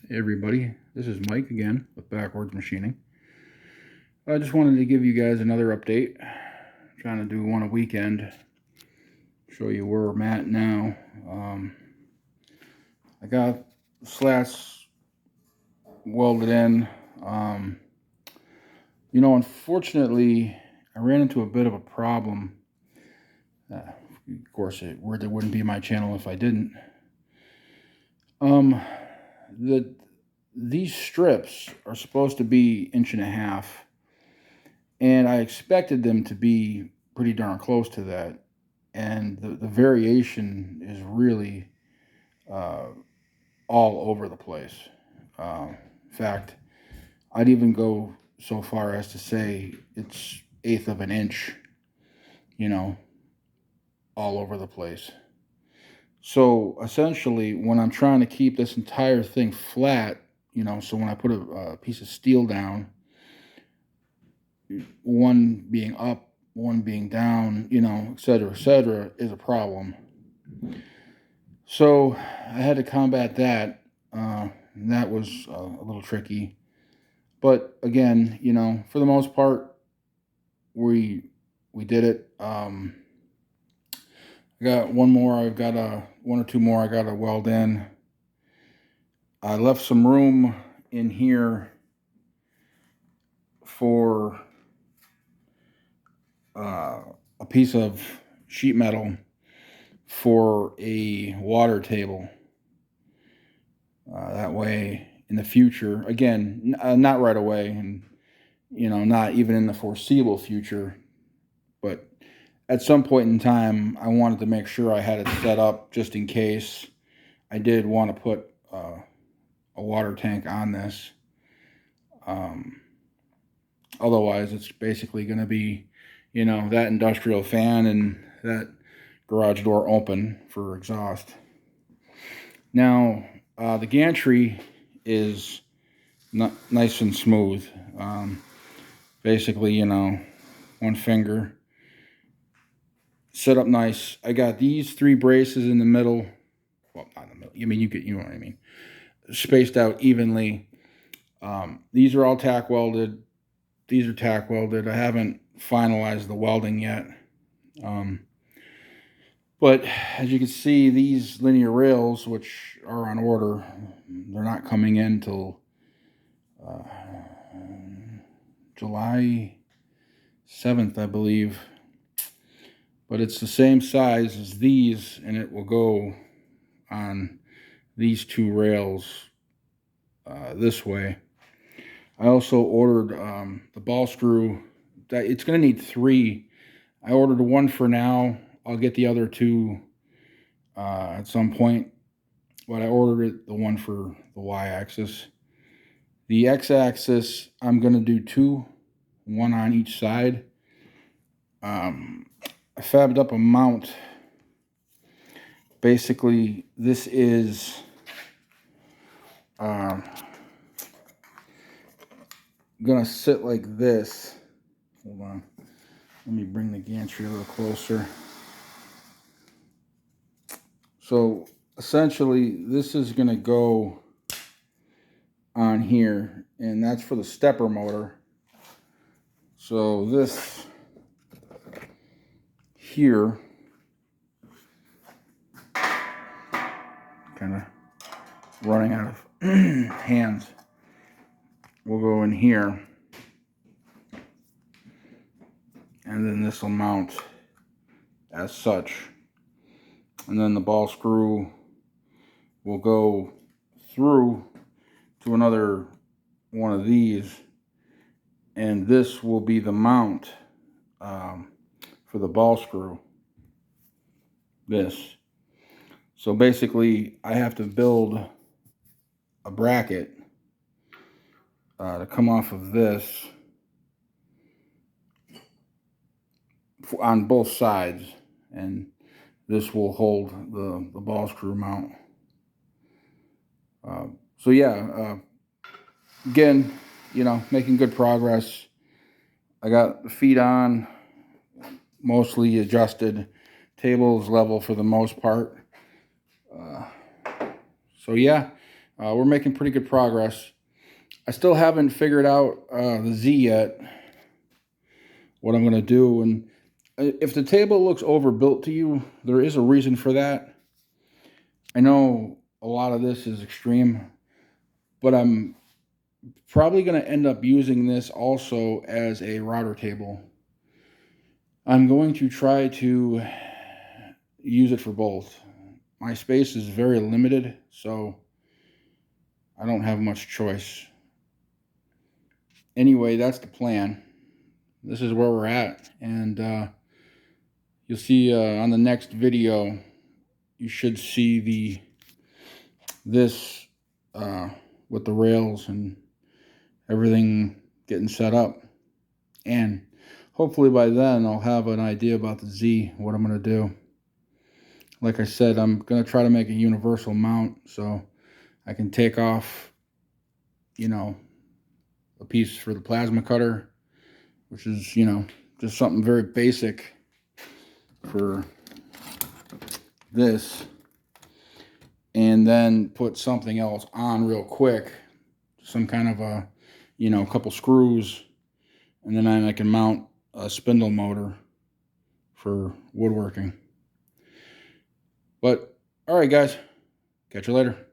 Hey everybody, this is Mike again with Backwards Machining. I just wanted to give you guys another update. I'm trying to do one a weekend, show you where I'm at now. I got slats welded in. Unfortunately, I ran into a bit of a problem. Of course, it wouldn't be my channel if I didn't. These strips are supposed to be 1.5 inches, and I expected them to be pretty darn close to that. And the variation is really all over the place. In fact, I'd even go so far as to say it's 1/8 of an inch, all over the place. So essentially, when I'm trying to keep this entire thing flat, so when I put a piece of steel down, one being up, one being down, et cetera, is a problem. So I had to combat that. And that was a little tricky. But again, for the most part, we did it. I got one more. I've got one or two more I got to weld in. I left some room in here for a piece of sheet metal for a water table. That way, in the future, again, not right away, and not even in the foreseeable future, but at some point in time, I wanted to make sure I had it set up just in case I did want to put a water tank on this. Otherwise, it's basically going to be, that industrial fan and that garage door open for exhaust. Now, the gantry is nice and smooth. Basically, one finger. Set up nice. I got these 3 braces in the middle. Well, not in the middle. You know what I mean. Spaced out evenly. These are all tack welded. These are tack welded. I haven't finalized the welding yet. But as you can see, these linear rails, which are on order, they're not coming in till July 7th, I believe. But it's the same size as these, and it will go on these 2 rails this way. I also ordered the ball screw. It's going to need 3. I ordered 1 for now. I'll get the other 2 at some point, but I ordered the 1 for the y-axis. The x-axis, I'm going to do 2, 1 on each side. I fabbed up a mount. Basically, this is gonna sit like this. Hold on. Let me bring the gantry a little closer. So essentially, this is gonna go on here, and that's for the stepper motor. So this here, kind of running out of hands, will go in here, and then this will mount as such, and then the ball screw will go through to another one of these, and this will be the mount for the ball screw. This. So basically, I have to build a bracket to come off of this on both sides, and this will hold the ball screw mount. So yeah, again, making good progress. I got the feet on, mostly adjusted. Table is level for the most part. So yeah, we're making pretty good progress. I still haven't figured out the Z yet, what I'm going to do. And if the table looks overbuilt to you, there is a reason for that. I know a lot of this is extreme, but I'm probably going to end up using this also as a router table. I'm going to try to use it for both. My space is very limited, so I don't have much choice. Anyway, that's the plan. This is where we're at, and you'll see on the next video, you should see this with the rails and everything getting set up. And hopefully by then I'll have an idea about the Z, what I'm going to do. Like I said, I'm going to try to make a universal mount so I can take off, you know, a piece for the plasma cutter, which is, you know, just something very basic for this, and then put something else on real quick, some kind of a, you know, a couple screws, and then I can mount a spindle motor for woodworking. But all right, guys, catch you later.